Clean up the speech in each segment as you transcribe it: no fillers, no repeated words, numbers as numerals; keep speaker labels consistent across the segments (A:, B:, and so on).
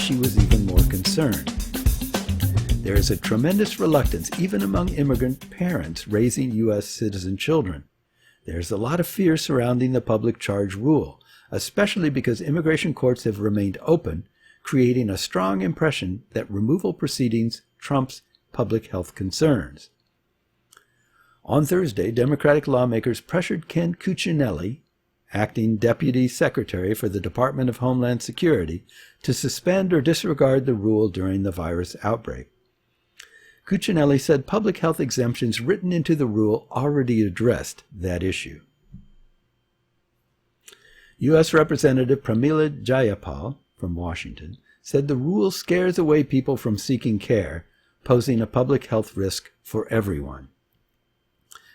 A: she was even more concerned. There is a tremendous reluctance, even among immigrant parents raising U.S. citizen children. There's a lot of fear surrounding the public charge rule, especially because immigration courts have remained open, creating a strong impression that removal proceedings trumps public health concerns. On Thursday, Democratic lawmakers pressured Ken Cuccinelli, acting Deputy Secretary for the Department of Homeland Security, to suspend or disregard the rule during the virus outbreak. Cuccinelli said public health exemptions written into the rule already addressed that issue. U.S. Representative Pramila Jayapal from Washington said the rule scares away people from seeking care, posing a public health risk for everyone.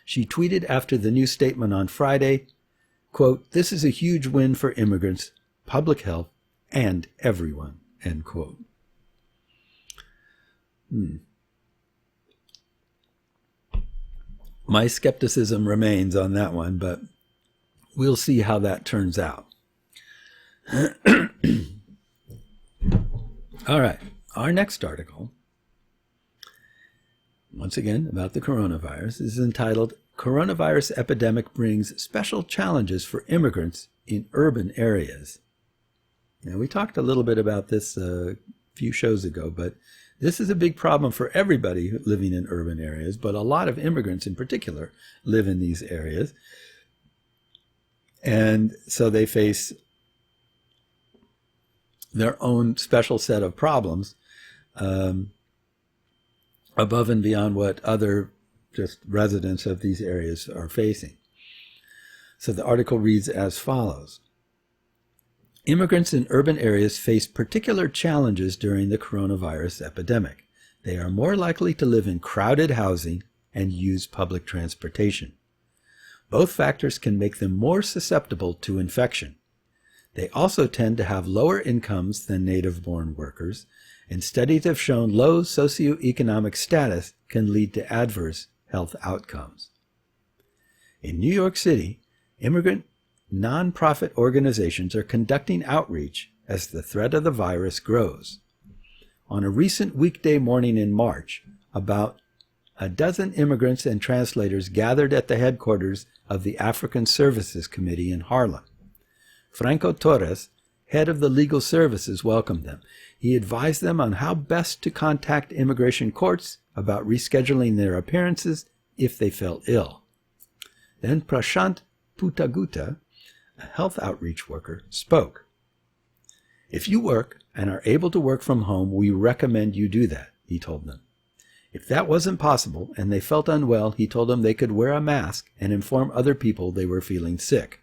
A: She tweeted after the new statement on Friday, quote, "This is a huge win for immigrants, public health, and everyone," end quote. My skepticism remains on that one, but we'll see how that turns out. All right, our next article, once again about the coronavirus, is entitled "Coronavirus Epidemic Brings Special Challenges for Immigrants in Urban Areas." Now, we talked a little bit about this a few shows ago, but this is a big problem for everybody living in urban areas, but a lot of immigrants in particular live in these areas. And so they face their own special set of problems above and beyond what other just residents of these areas are facing. So the article reads as follows. Immigrants in urban areas face particular challenges during the coronavirus epidemic. They are more likely to live in crowded housing and use public transportation. Both factors can make them more susceptible to infection. They also tend to have lower incomes than native-born workers, and studies have shown low socioeconomic status can lead to adverse health outcomes. In New York City, immigrant nonprofit organizations are conducting outreach as the threat of the virus grows. On a recent weekday morning in March, about a dozen immigrants and translators gathered at the headquarters of the African Services Committee in Harlem. Franco Torres, head of the legal services, welcomed them. He advised them on how best to contact immigration courts about rescheduling their appearances if they fell ill. Then Prashant Putaguta, a health outreach worker, spoke. "If you work and are able to work from home, we recommend you do that," he told them. If that wasn't possible and they felt unwell, he told them they could wear a mask and inform other people they were feeling sick.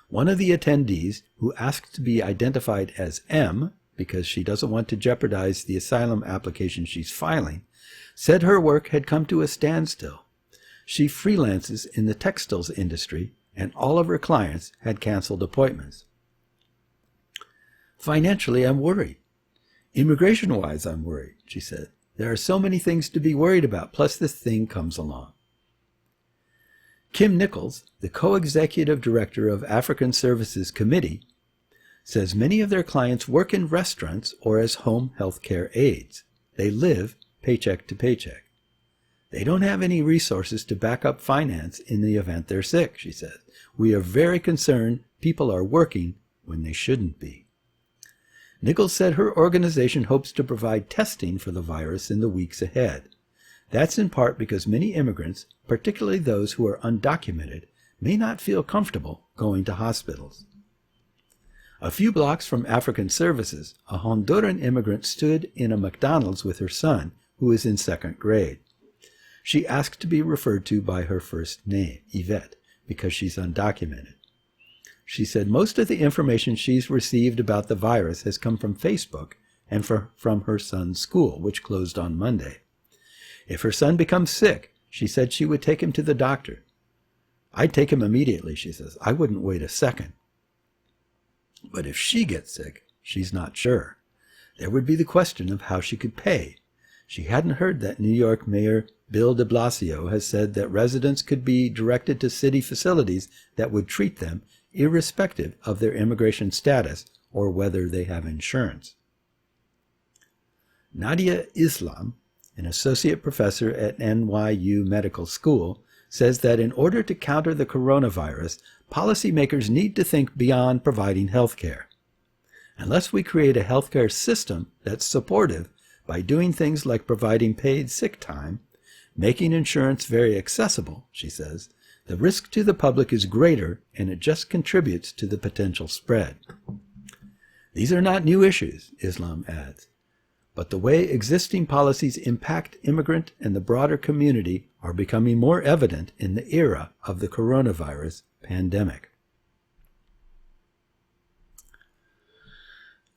A: One of the attendees, who asked to be identified as M, because she doesn't want to jeopardize the asylum application she's filing, said her work had come to a standstill. She freelances in the textiles industry, and all of her clients had canceled appointments. "Financially, I'm worried. Immigration-wise, I'm worried," she said. "There are so many things to be worried about, plus this thing comes along." Kim Nichols, the co-executive director of African Services Committee, says many of their clients work in restaurants or as home health care aides. They live paycheck to paycheck. They don't have any resources to back up finance in the event they're sick, she says. "We are very concerned people are working when they shouldn't be." Nichols said her organization hopes to provide testing for the virus in the weeks ahead. That's in part because many immigrants, particularly those who are undocumented, may not feel comfortable going to hospitals. A few blocks from African Services, a Honduran immigrant stood in a McDonald's with her son, who is in second grade. She asked to be referred to by her first name, Yvette, because she's undocumented. She said most of the information she's received about the virus has come from Facebook and from her son's school, which closed on Monday. If her son becomes sick, she said she would take him to the doctor. "I'd take him immediately," she says. "I wouldn't wait a second." But if she gets sick, she's not sure. There would be the question of how she could pay. She hadn't heard that New York Mayor Bill de Blasio has said that residents could be directed to city facilities that would treat them irrespective of their immigration status or whether they have insurance. Nadia Islam, an associate professor at NYU Medical School, says that in order to counter the coronavirus, policymakers need to think beyond providing health care. Unless we create a healthcare system that's supportive by doing things like providing paid sick time, making insurance very accessible, she says, the risk to the public is greater and it just contributes to the potential spread. These are not new issues, Islam adds, but the way existing policies impact immigrant and the broader community are becoming more evident in the era of the coronavirus pandemic.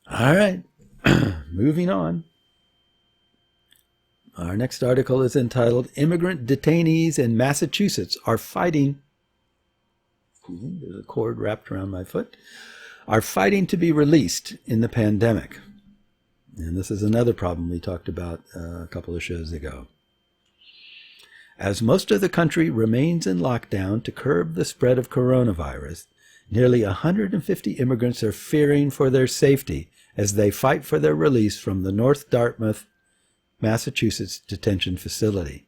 A: All right, moving on. Our next article is entitled, Immigrant Detainees in Massachusetts Are Fighting, there's a cord wrapped around my foot, are fighting to be released in the pandemic. And this is another problem we talked about a couple of shows ago. As most of the country remains in lockdown to curb the spread of coronavirus, nearly 150 immigrants are fearing for their safety as they fight for their release from the North Dartmouth, Massachusetts detention facility.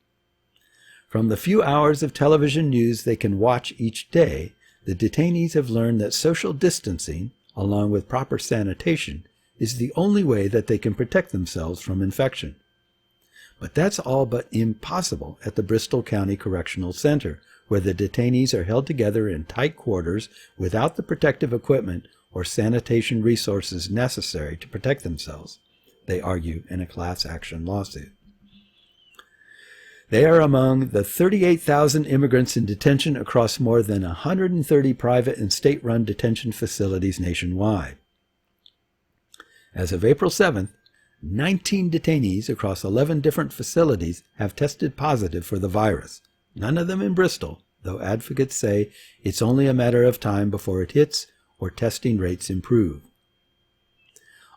A: From the few hours of television news they can watch each day, the detainees have learned that social distancing, along with proper sanitation, is the only way that they can protect themselves from infection. But that's all but impossible at the Bristol County Correctional Center, where the detainees are held together in tight quarters without the protective equipment or sanitation resources necessary to protect themselves, they argue in a class action lawsuit. They are among the 38,000 immigrants in detention across more than 130 private and state-run detention facilities nationwide. As of April 7th, 19 detainees across 11 different facilities have tested positive for the virus, none of them in Bristol, though advocates say it's only a matter of time before it hits or testing rates improve.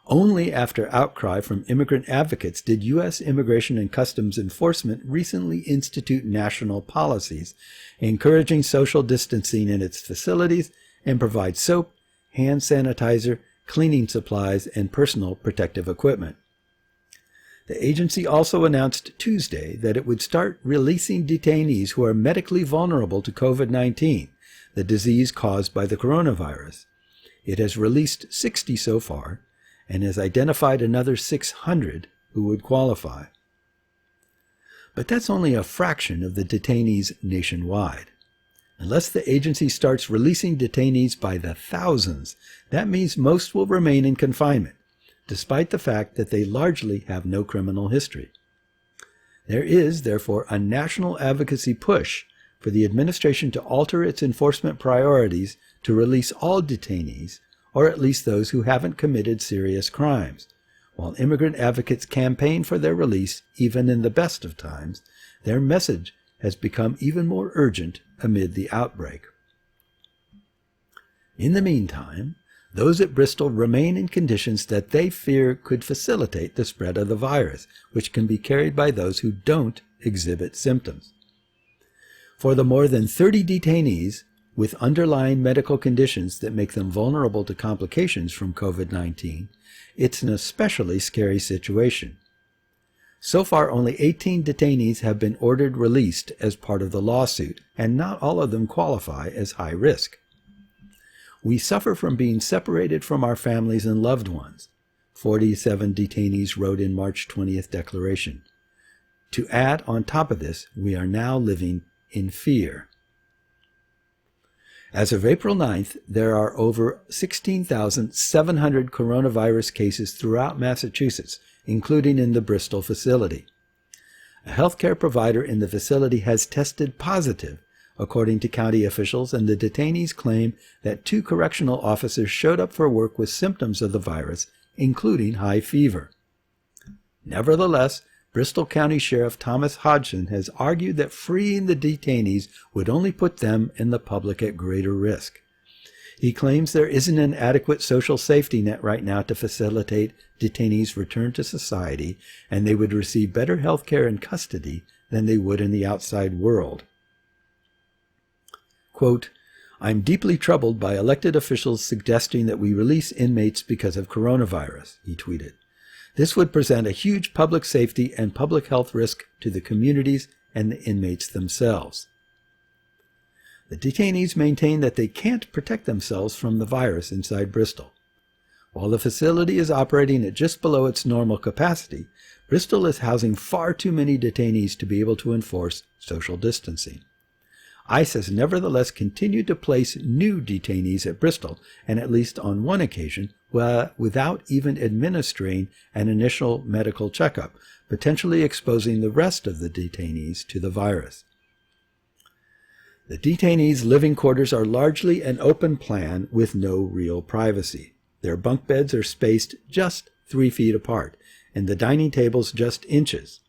A: Only after outcry from immigrant advocates did U.S. Immigration and Customs Enforcement recently institute national policies encouraging social distancing in its facilities and provide soap, hand sanitizer, cleaning supplies, and personal protective equipment. The agency also announced Tuesday that it would start releasing detainees who are medically vulnerable to COVID-19, the disease caused by the coronavirus. It has released 60 so far, and has identified another 600 who would qualify. But that's only a fraction of the detainees nationwide. Unless the agency starts releasing detainees by the thousands, that means most will remain in confinement, despite the fact that they largely have no criminal history. There is, therefore, a national advocacy push for the administration to alter its enforcement priorities to release all detainees, or at least those who haven't committed serious crimes. While immigrant advocates campaign for their release, even in the best of times, their message has become even more urgent amid the outbreak. In the meantime, those at Bristol remain in conditions that they fear could facilitate the spread of the virus, which can be carried by those who don't exhibit symptoms. For the more than 30 detainees with underlying medical conditions that make them vulnerable to complications from COVID-19, it's an especially scary situation. So far, only 18 detainees have been ordered released as part of the lawsuit, and not all of them qualify as high risk. We suffer from being separated from our families and loved ones, 47 detainees wrote in March 20th declaration. To add on top of this, we are now living in fear. As of April 9th, there are over 16,700 coronavirus cases throughout Massachusetts, including in the Bristol facility. A healthcare provider in the facility has tested positive, according to county officials, and the detainees claim that 2 correctional officers showed up for work with symptoms of the virus, including high fever. Nevertheless, Bristol County Sheriff Thomas Hodgson has argued that freeing the detainees would only put them and the public at greater risk. He claims there isn't an adequate social safety net right now to facilitate detainees' return to society, and they would receive better health care and custody than they would in the outside world. Quote, I'm deeply troubled by elected officials suggesting that we release inmates because of coronavirus, he tweeted. This would present a huge public safety and public health risk to the communities and the inmates themselves. The detainees maintain that they can't protect themselves from the virus inside Bristol. While the facility is operating at just below its normal capacity, Bristol is housing far too many detainees to be able to enforce social distancing. ICE has nevertheless continued to place new detainees at Bristol, and at least on one occasion, without even administering an initial medical checkup, potentially exposing the rest of the detainees to the virus. The detainees' living quarters are largely an open plan with no real privacy. Their bunk beds are spaced just 3 feet apart, and the dining tables just inches,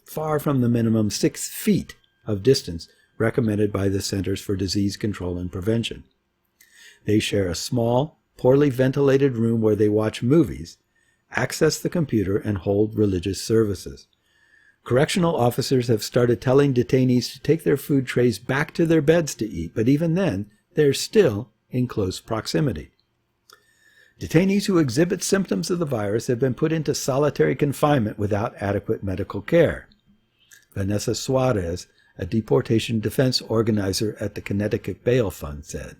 A: far from the minimum 6 feet of distance recommended by the Centers for Disease Control and Prevention. They share a small, poorly ventilated room where they watch movies, access the computer, and hold religious services. Correctional officers have started telling detainees to take their food trays back to their beds to eat, but even then, they're still in close proximity. Detainees who exhibit symptoms of the virus have been put into solitary confinement without adequate medical care. Vanessa Suarez, a deportation defense organizer at the Connecticut Bail Fund, said.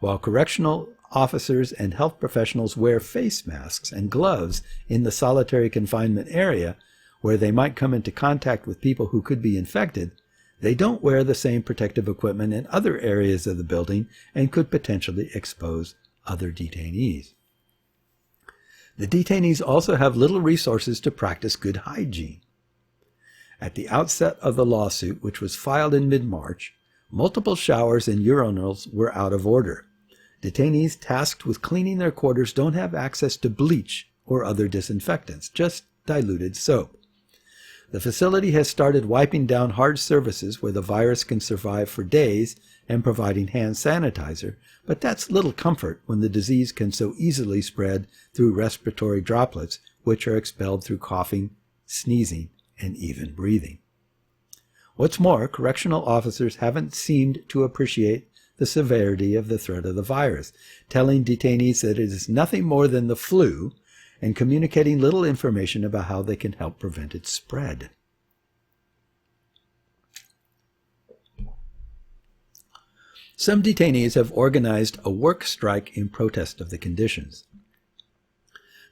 A: While correctional officers and health professionals wear face masks and gloves in the solitary confinement area, where they might come into contact with people who could be infected, they don't wear the same protective equipment in other areas of the building and could potentially expose other detainees. The detainees also have little resources to practice good hygiene. At the outset of the lawsuit, which was filed in mid-March, multiple showers and urinals were out of order. Detainees tasked with cleaning their quarters don't have access to bleach or other disinfectants, just diluted soap. The facility has started wiping down hard surfaces where the virus can survive for days and providing hand sanitizer, but that's little comfort when the disease can so easily spread through respiratory droplets, which are expelled through coughing, sneezing, and even breathing. What's more, correctional officers haven't seemed to appreciate the severity of the threat of the virus, telling detainees that it is nothing more than the flu and communicating little information about how they can help prevent its spread. Some detainees have organized a work strike in protest of the conditions.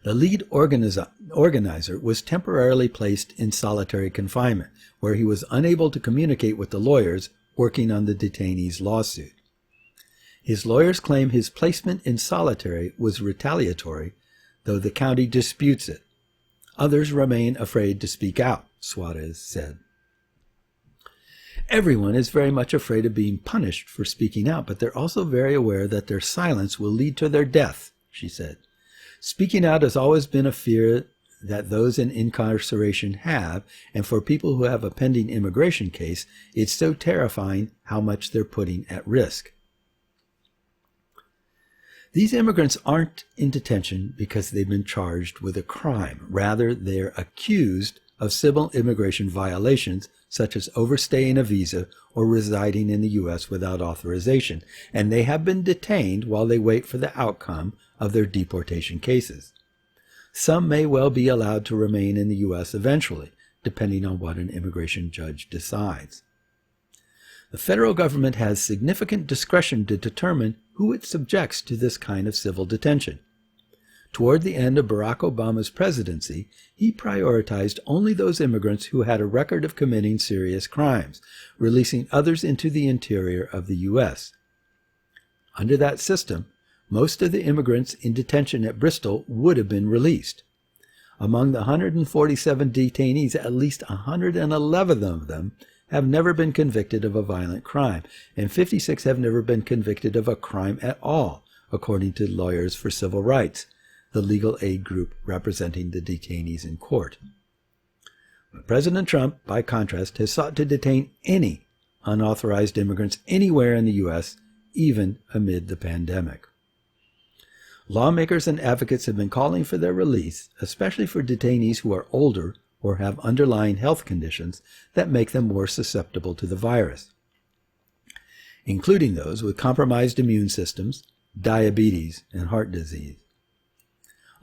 A: The lead organizer was temporarily placed in solitary confinement, where he was unable to communicate with the lawyers working on the detainees' lawsuit. His lawyers claim his placement in solitary was retaliatory, though the county disputes it. Others remain afraid to speak out, Suarez said. Everyone is very much afraid of being punished for speaking out, but they're also very aware that their silence will lead to their death, she said. Speaking out has always been a fear that those in incarceration have, and for people who have a pending immigration case, it's so terrifying how much they're putting at risk. These immigrants aren't in detention because they've been charged with a crime. Rather, they're accused of civil immigration violations, such as overstaying a visa or residing in the U.S. without authorization, and they have been detained while they wait for the outcome of their deportation cases. Some may well be allowed to remain in the U.S. eventually, depending on what an immigration judge decides. The federal government has significant discretion to determine who it subjects to this kind of civil detention. Toward the end of Barack Obama's presidency, he prioritized only those immigrants who had a record of committing serious crimes, releasing others into the interior of the U.S. Under that system, most of the immigrants in detention at Bristol would have been released. Among the 147 detainees, at least 111 of them have never been convicted of a violent crime, and 56 have never been convicted of a crime at all, according to Lawyers for Civil Rights, the legal aid group representing the detainees in court. But President Trump, by contrast, has sought to detain any unauthorized immigrants anywhere in the U.S., even amid the pandemic. Lawmakers and advocates have been calling for their release, especially for detainees who are older or have underlying health conditions that make them more susceptible to the virus, including those with compromised immune systems, diabetes, and heart disease.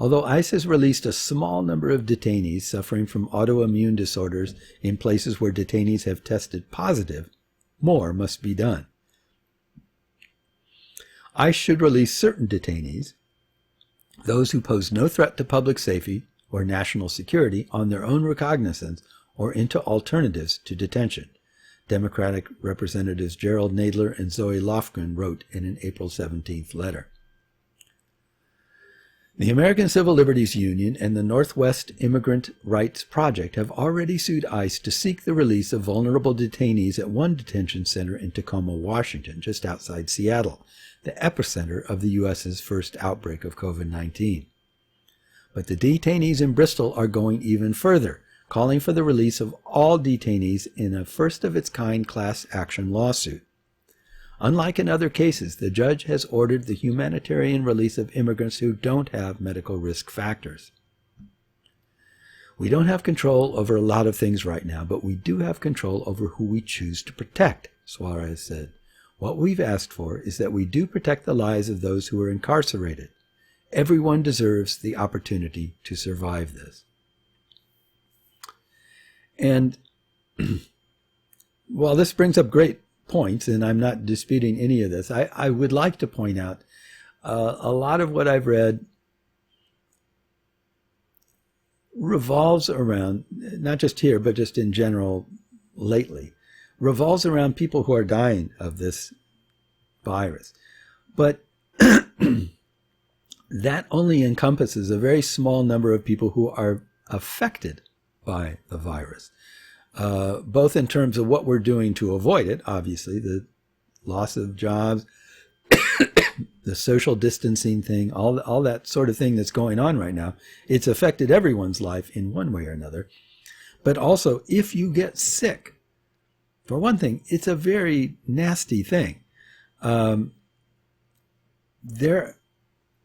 A: Although ICE has released a small number of detainees suffering from autoimmune disorders in places where detainees have tested positive, more must be done. ICE should release certain detainees, those who pose no threat to public safety or national security, on their own recognizance or into alternatives to detention, Democratic Representatives Gerald Nadler and Zoe Lofgren wrote in an April 17th letter. The American Civil Liberties Union and the Northwest Immigrant Rights Project have already sued ICE to seek the release of vulnerable detainees at one detention center in Tacoma, Washington, just outside Seattle, the epicenter of the U.S.'s first outbreak of COVID-19. But the detainees in Bristol are going even further, calling for the release of all detainees in a first-of-its-kind class action lawsuit. Unlike in other cases, the judge has ordered the humanitarian release of immigrants who don't have medical risk factors. We don't have control over a lot of things right now, but we do have control over who we choose to protect, Suarez said. What we've asked for is that we do protect the lives of those who are incarcerated. Everyone deserves the opportunity to survive this. And while this brings up great points, and I'm not disputing any of this, I would like to point out a lot of what I've read revolves around, not just here, but just in general lately, revolves around people who are dying of this virus. But that only encompasses a very small number of people who are affected by the virus, both in terms of what we're doing to avoid it, obviously, the loss of jobs, the social distancing thing, all that sort of thing that's going on right now. It's affected everyone's life in one way or another. But also, if you get sick, for one thing, it's a very nasty thing. The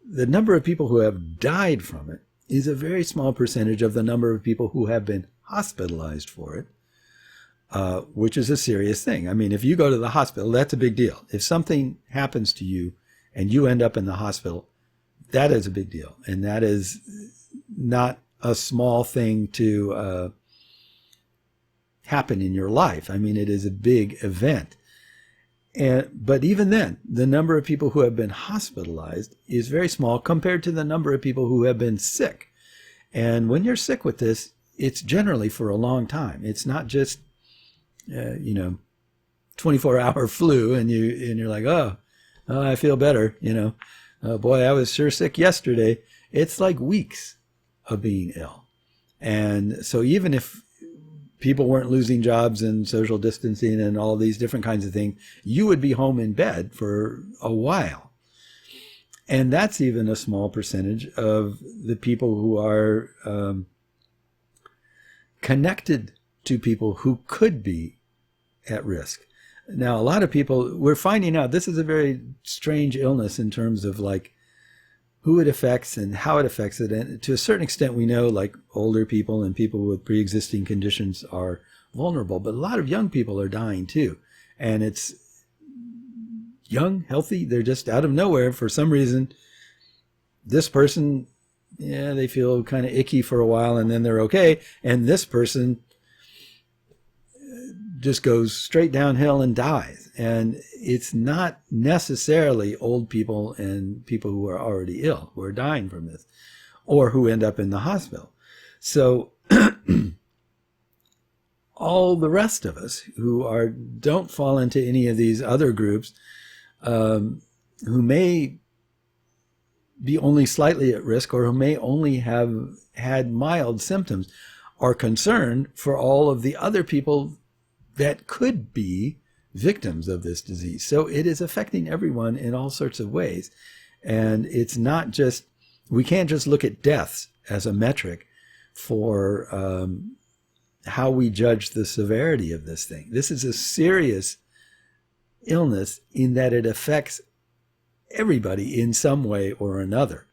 A: number of people who have died from it is a very small percentage of the number of people who have been hospitalized for it, which is a serious thing. I mean, if you go to the hospital, that's a big deal. If something happens to you and you end up in the hospital, that is a big deal. And that is not a small thing to happen in your life. I mean, it is a big event. But even then, the number of people who have been hospitalized is very small compared to the number of people who have been sick. And when you're sick with this, it's generally for a long time. It's not just, 24-hour flu and you're like, oh, I feel better. Boy, I was sure sick yesterday. It's like weeks of being ill. And so even if people weren't losing jobs and social distancing and all these different kinds of things, you would be home in bed for a while. And that's even a small percentage of the people who are connected to people who could be at risk. Now, a lot of people, we're finding out this is a very strange illness in terms of like who it affects and how it affects it. And to a certain extent, we know like older people and people with pre-existing conditions are vulnerable, but a lot of young people are dying too. And it's young, healthy, they're just out of nowhere for some reason. This person, they feel kind of icky for a while and then they're okay. And this person just goes straight downhill and dies. And it's not necessarily old people and people who are already ill who are dying from this or who end up in the hospital. So all the rest of us who don't fall into any of these other groups, who may be only slightly at risk or who may only have had mild symptoms, are concerned for all of the other people that could be victims of this disease. So it is affecting everyone in all sorts of ways. And it's not just, we can't just look at deaths as a metric for how we judge the severity of this thing. This is a serious illness in that it affects everybody in some way or another,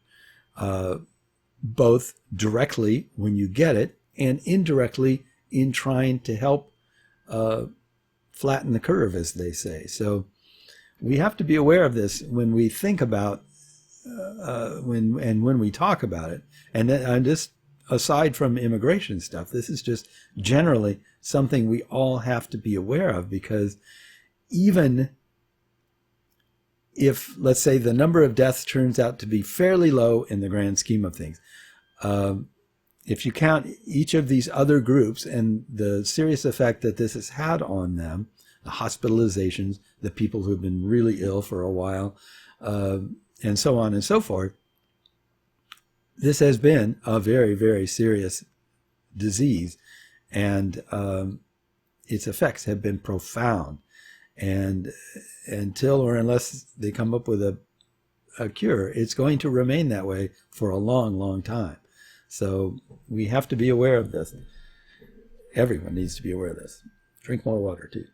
A: both directly when you get it and indirectly in trying to help flatten the curve, as they say. So we have to be aware of this when we think about when we talk about it, and I'm just aside from immigration stuff, this is just generally something we all have to be aware of, because even if, let's say, the number of deaths turns out to be fairly low in the grand scheme of things, if you count each of these other groups and the serious effect that this has had on them, the hospitalizations, the people who've been really ill for a while, and so on and so forth, this has been a very, very serious disease, and its effects have been profound. And until or unless they come up with a cure, it's going to remain that way for a long, long time. So we have to be aware of this. Everyone needs to be aware of this. Drink more water, too.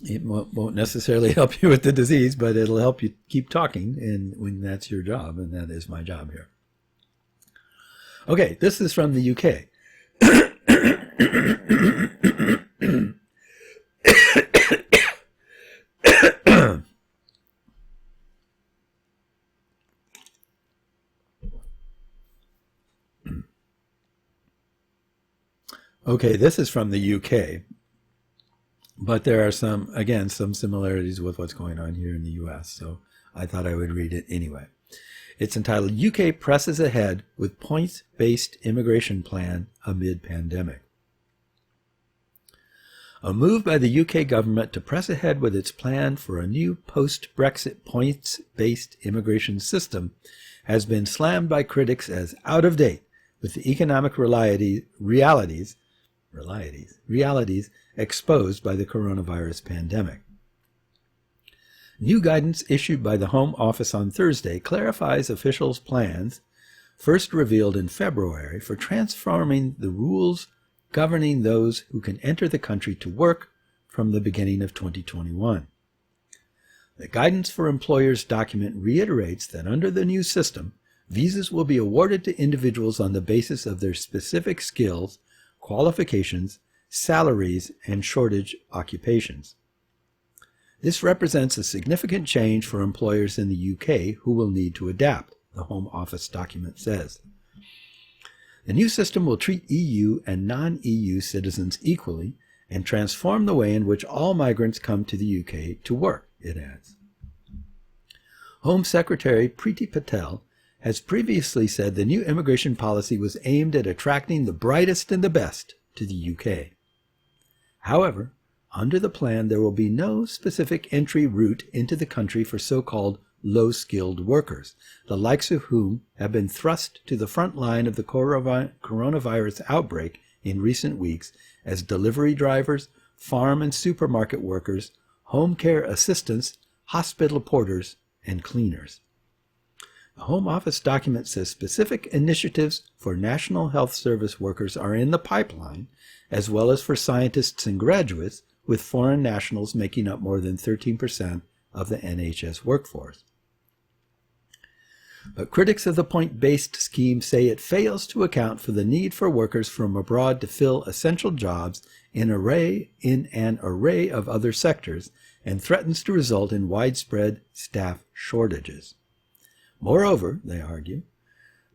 A: It won't necessarily help you with the disease, but it'll help you keep talking, and when that's your job, and that is my job here. Okay, this is from the UK. Okay, this is from the UK, but there are some similarities with what's going on here in the US, so I thought I would read it anyway. It's entitled, UK Presses Ahead with Points-Based Immigration Plan Amid Pandemic. A move by the UK government to press ahead with its plan for a new post-Brexit points-based immigration system has been slammed by critics as out of date with the economic realities exposed by the coronavirus pandemic. New guidance issued by the Home Office on Thursday clarifies officials' plans, first revealed in February, for transforming the rules governing those who can enter the country to work from the beginning of 2021. The Guidance for Employers document reiterates that under the new system, visas will be awarded to individuals on the basis of their specific skills, qualifications, salaries, and shortage occupations. This represents a significant change for employers in the UK who will need to adapt, the Home Office document says. The new system will treat EU and non-EU citizens equally and transform the way in which all migrants come to the UK to work, it adds. Home Secretary Priti Patel has previously said the new immigration policy was aimed at attracting the brightest and the best to the UK. However, under the plan, there will be no specific entry route into the country for so-called low-skilled workers, the likes of whom have been thrust to the front line of the coronavirus outbreak in recent weeks as delivery drivers, farm and supermarket workers, home care assistants, hospital porters, and cleaners. The Home Office document says specific initiatives for National Health Service workers are in the pipeline, as well as for scientists and graduates, with foreign nationals making up more than 13% of the NHS workforce. But critics of the point-based scheme say it fails to account for the need for workers from abroad to fill essential jobs in an array of other sectors, and threatens to result in widespread staff shortages. Moreover, they argue,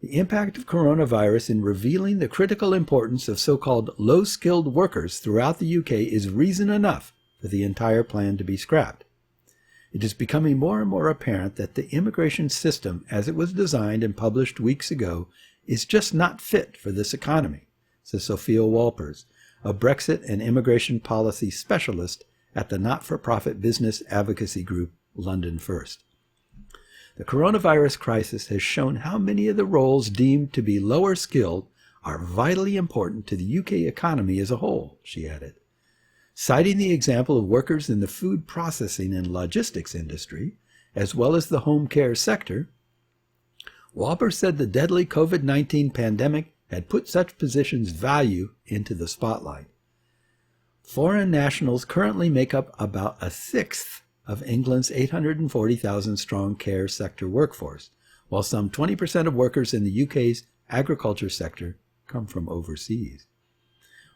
A: the impact of coronavirus in revealing the critical importance of so-called low-skilled workers throughout the UK is reason enough for the entire plan to be scrapped. It is becoming more and more apparent that the immigration system, as it was designed and published weeks ago, is just not fit for this economy, says Sophia Walpers, a Brexit and immigration policy specialist at the not-for-profit business advocacy group London First. The coronavirus crisis has shown how many of the roles deemed to be lower skilled are vitally important to the UK economy as a whole, she added. Citing the example of workers in the food processing and logistics industry, as well as the home care sector, Walper said the deadly COVID-19 pandemic had put such positions' value into the spotlight. Foreign nationals currently make up about a sixth of England's 840,000-strong care sector workforce, while some 20% of workers in the UK's agriculture sector come from overseas.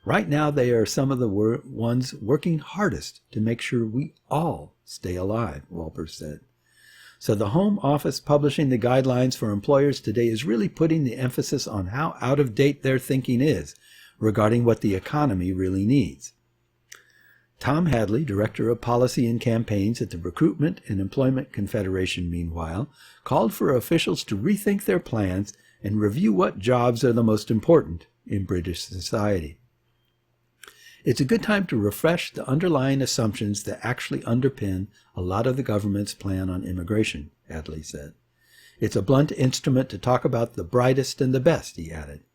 A: Right now, they are some of the ones working hardest to make sure we all stay alive, Walpers said. So the Home Office publishing the guidelines for employers today is really putting the emphasis on how out of date their thinking is regarding what the economy really needs. Tom Hadley, Director of Policy and Campaigns at the Recruitment and Employment Confederation, meanwhile, called for officials to rethink their plans and review what jobs are the most important in British society. It's a good time to refresh the underlying assumptions that actually underpin a lot of the government's plan on immigration, Hadley said. It's a blunt instrument to talk about the brightest and the best, he added.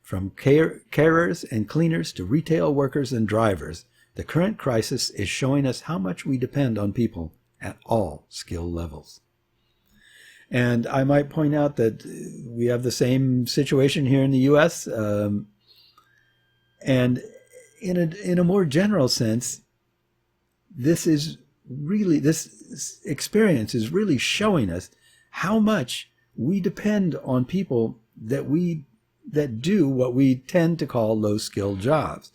A: From carers and cleaners to retail workers and drivers, the current crisis is showing us how much we depend on people at all skill levels. And I might point out that we have the same situation here in the U.S., and in a more general sense, this experience is really showing us how much we depend on people that do what we tend to call low-skill jobs.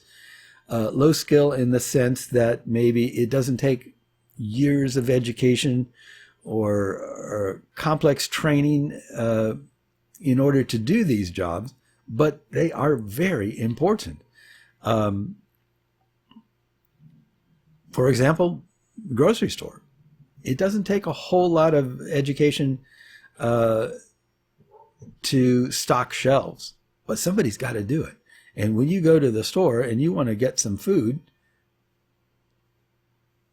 A: Low skill in the sense that maybe it doesn't take years of education or complex training in order to do these jobs, but they are very important. For example, grocery store. It doesn't take a whole lot of education to stock shelves, but somebody's got to do it. And when you go to the store and you want to get some food,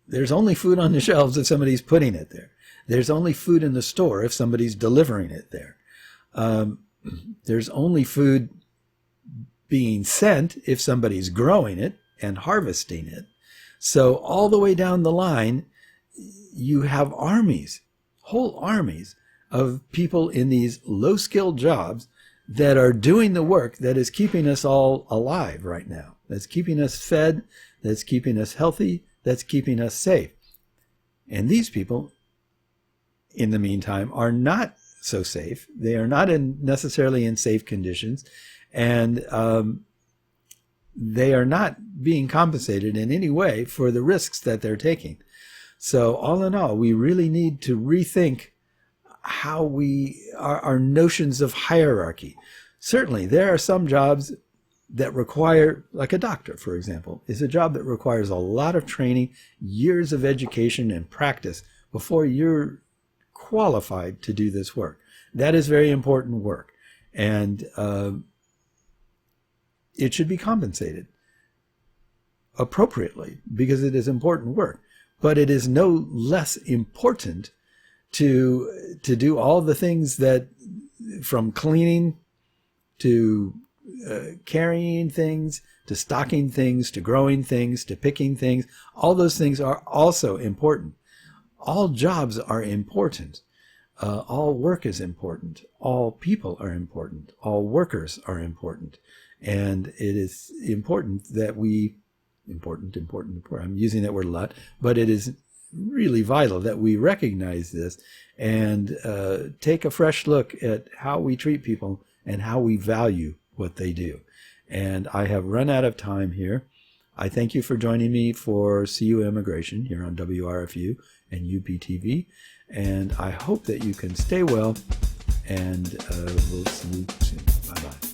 A: there's only food on the shelves if somebody's putting it there. There's only food in the store if somebody's delivering it there. There's only food being sent if somebody's growing it and harvesting it. So all the way down the line, you have armies, whole armies of people in these low-skilled jobs that are doing the work that is keeping us all alive right now, that's keeping us fed, that's keeping us healthy, that's keeping us safe. And these people, in the meantime, are not so safe. They are not necessarily in safe conditions, and they are not being compensated in any way for the risks that they're taking. So all in all, we really need to rethink how our notions of hierarchy. Certainly, there are some jobs that require, like a doctor, for example, is a job that requires a lot of training, years of education and practice before you're qualified to do this work. That is very important work, and it should be compensated appropriately because it is important work. But it is no less important to do all the things that, from cleaning to carrying things, to stocking things, to growing things, to picking things. All those things are also important. All jobs are important. All work is important. All people are important. All workers are important. And it is important that we, important, I'm using that word a lot, but it is really vital that we recognize this and take a fresh look at how we treat people and how we value what they do. And I have run out of time here. I thank you for joining me for CU Immigration here on WRFU and UPTV. And I hope that you can stay well, and we'll see you soon. Bye-bye.